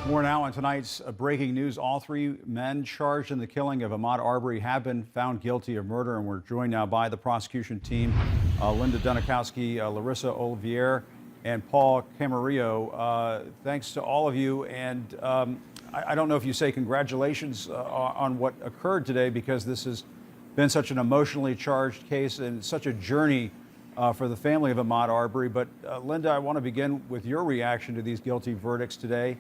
More now on tonight's breaking news. All three men charged in the killing of Ahmaud Arbery have been found guilty of murder, and we're joined now by the prosecution team, Linda Dunikowski, Larissa Olivier, and Paul Camarillo. Thanks to all of you, and I don't know if you say congratulations on what occurred today, because this has been such an emotionally charged case and such a journey for the family of Ahmaud Arbery. But Linda, I want to begin with your reaction to these guilty verdicts today.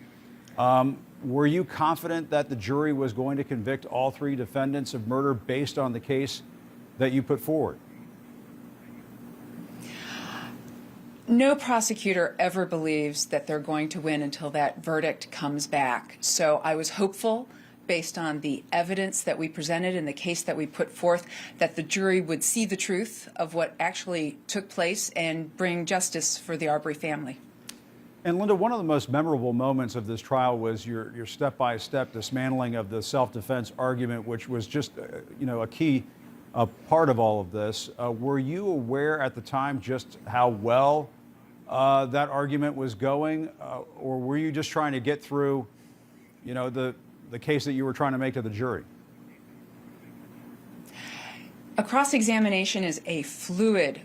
Were you confident that the jury was going to convict all three defendants of murder based on the case that you put forward? No prosecutor ever believes that they're going to win until that verdict comes back. So I was hopeful, based on the evidence that we presented in the case that we put forth, that the jury would see the truth of what actually took place and bring justice for the Arbery family. And Linda, one of the most memorable moments of this trial was your step-by-step dismantling of the self-defense argument, which was just, a key part of all of this. Were you aware at the time just how well that argument was going, or were you just trying to get through, the case that you were trying to make to the jury? A cross-examination is a fluid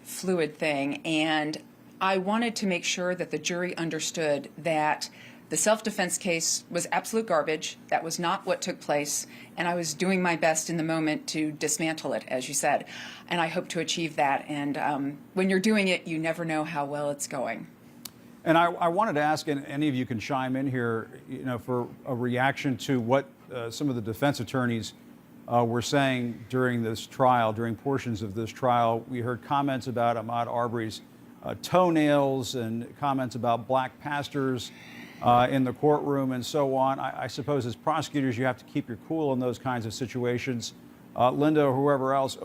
thing, and I wanted to make sure that the jury understood that the self-defense case was absolute garbage. That was not what took place, and I was doing my best in the moment to dismantle it, as you said, and I hope to achieve that. And when you're doing it, you never know how well it's going. And I wanted to ask, and any of you can chime in here, for a reaction to what some of the defense attorneys were saying during this trial, during portions of this trial. We heard comments about Ahmaud Arbery's toenails and comments about black pastors in the courtroom and so on. I suppose as prosecutors, you have to keep your cool in those kinds of situations. Linda or whoever else,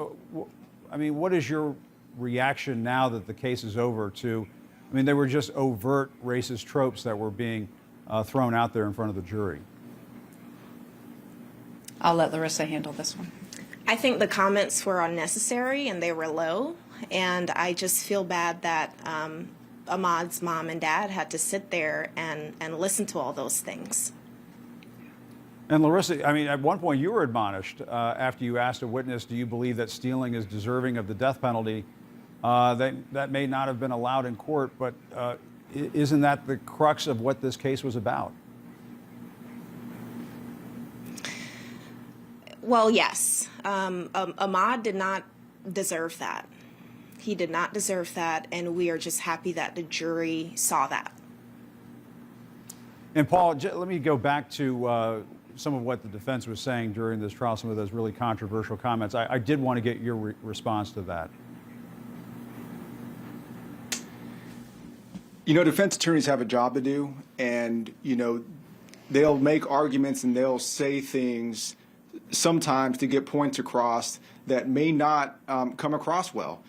what is your reaction now that the case is over to, they were just overt racist tropes that were being thrown out there in front of the jury? I'll let Larissa handle this one. I think the comments were unnecessary and they were low. And I just feel bad that Ahmaud's mom and dad had to sit there and listen to all those things. And Larissa, at one point you were admonished after you asked a witness, do you believe that stealing is deserving of the death penalty? That may not have been allowed in court, but isn't that the crux of what this case was about? Well, yes. Ahmaud did not deserve that. He did not deserve that, and we are just happy that the jury saw that. And Paul, let me go back to some of what the defense was saying during this trial, some of those really controversial comments. I did want to get your response to that. Defense attorneys have a job to do, and, they'll make arguments and they'll say things sometimes to get points across that may not come across well.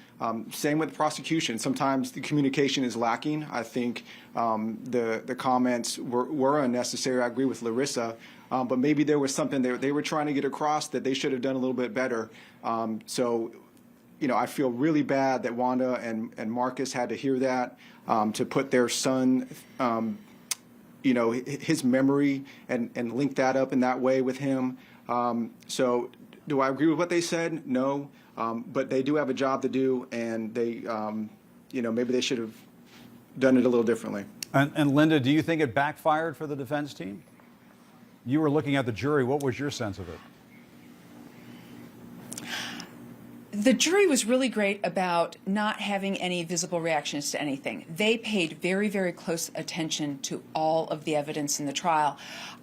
Same with the prosecution. Sometimes the communication is lacking. I think the comments were unnecessary. I agree with Larissa, but maybe there was something they were trying to get across that they should have done a little bit better. I feel really bad that Wanda and Marcus had to hear that, to put their son, his memory and link that up in that way with him. So do I agree with what they said? No. But they do have a job to do, and they, maybe they should have done it a little differently. And Linda, do you think it backfired for the defense team? You were looking at the jury. What was your sense of it? The jury was really great about not having any visible reactions to anything. They paid very, very close attention to all of the evidence in the trial.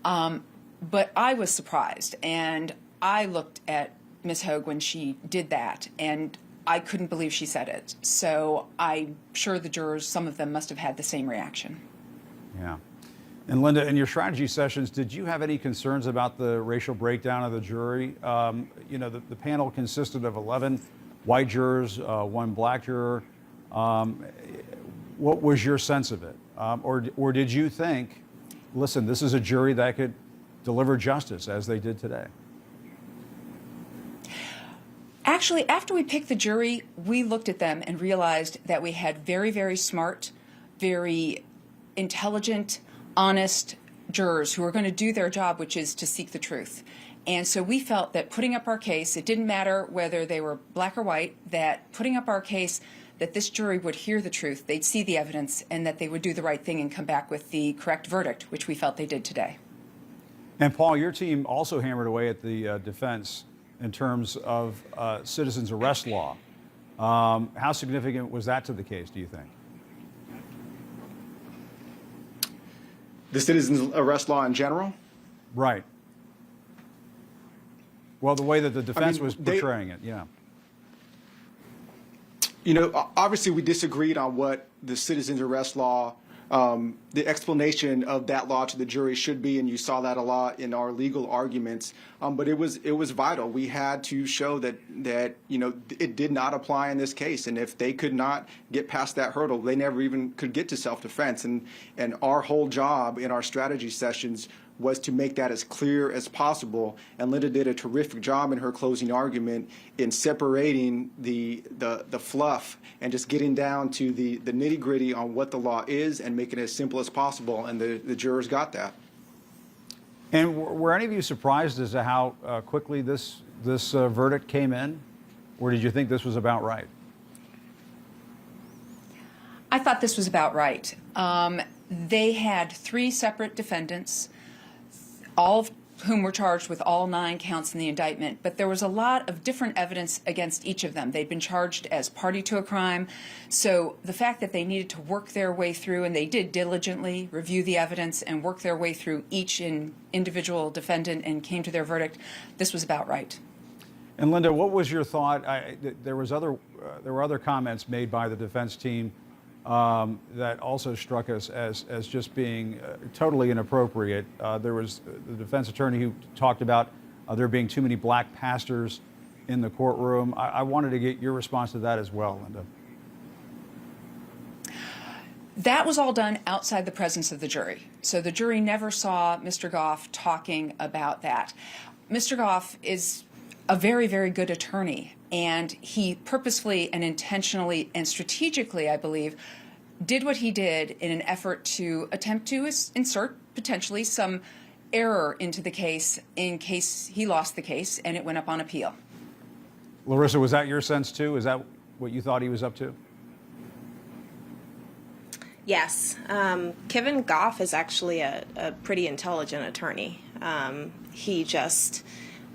But I was surprised, and I looked at Ms. Hogue when she did that, and I couldn't believe she said it. So I'm sure the jurors, some of them must have had the same reaction. Yeah. And Linda, in your strategy sessions, did you have any concerns about the racial breakdown of the jury? The panel consisted of 11 white jurors, 1 black juror. What was your sense of it? Or did you think, listen, this is a jury that could deliver justice as they did today? Actually, after we picked the jury, we looked at them and realized that we had very, very smart, very intelligent, honest jurors who are going to do their job, which is to seek the truth. And so we felt that putting up our case, it didn't matter whether they were black or white, that putting up our case, that this jury would hear the truth, they'd see the evidence, and that they would do the right thing and come back with the correct verdict, which we felt they did today. And Paul, your team also hammered away at the defense in terms of citizens arrest law. How significant was that to the case, do you think? The citizens arrest law in general? Right. Well, the way that the defense was they- portraying it, yeah. You know, obviously we disagreed on what the citizens arrest law, the explanation of that law to the jury should be, and you saw that a lot in our legal arguments. But it was vital. We had to show that you know it did not apply in this case, and if they could not get past that hurdle, they never even could get to self-defense. And our whole job in our strategy sessions was to make that as clear as possible. And Linda did a terrific job in her closing argument in separating the fluff and just getting down to the nitty-gritty on what the law is and making it as simple as possible. And the jurors got that. And were any of you surprised as to how quickly this verdict came in? Or did you think this was about right? I thought this was about right. They had 3 separate defendants, all of whom were charged with all 9 counts in the indictment, but there was a lot of different evidence against each of them. They'd been charged as party to a crime, so the fact that they needed to work their way through, and they did diligently review the evidence and work their way through each individual defendant and came to their verdict, this was about right. And Linda, what was your thought? There were other comments made by the defense team that also struck us as just being totally inappropriate. There was the defense attorney who talked about there being too many black pastors in the courtroom. I wanted to get your response to that as well, Linda. That was all done outside the presence of the jury. So the jury never saw Mr. Goff talking about that. Mr. Goff is a very, very good attorney, and he purposefully and intentionally and strategically, I believe, did what he did in an effort to attempt to insert potentially some error into the case in case he lost the case and it went up on appeal. Larissa, was that your sense too? Is that what you thought he was up to? Yes. Kevin Goff is actually a pretty intelligent attorney.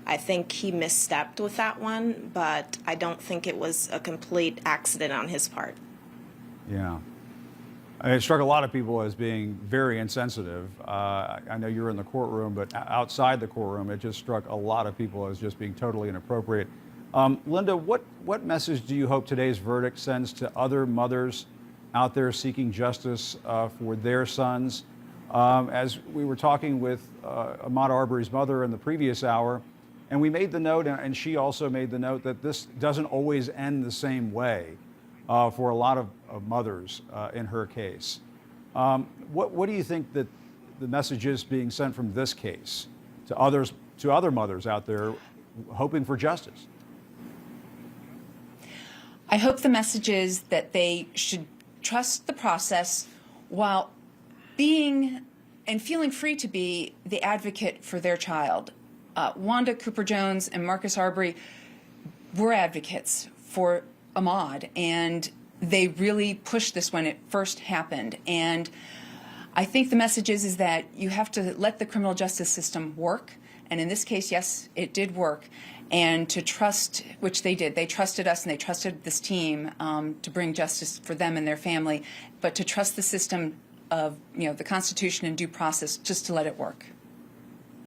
I think he misstepped with that one, but I don't think it was a complete accident on his part. Yeah. It struck a lot of people as being very insensitive. I know you're in the courtroom, but outside the courtroom, it just struck a lot of people as just being totally inappropriate. Linda, what message do you hope today's verdict sends to other mothers out there seeking justice for their sons? As we were talking with Ahmaud Arbery's mother in the previous hour, and we made the note, and she also made the note, that this doesn't always end the same way for a lot of mothers in her case. What do you think that the message is being sent from this case to other mothers out there hoping for justice? I hope the message is that they should trust the process while being and feeling free to be the advocate for their child. Wanda Cooper-Jones and Marcus Arbery were advocates for Ahmaud, and they really pushed this when it first happened. And I think the message is that you have to let the criminal justice system work. And in this case, yes, it did work. And to trust, which they did. They trusted us and they trusted this team to bring justice for them and their family. But to trust the system of, the Constitution and due process, just to let it work.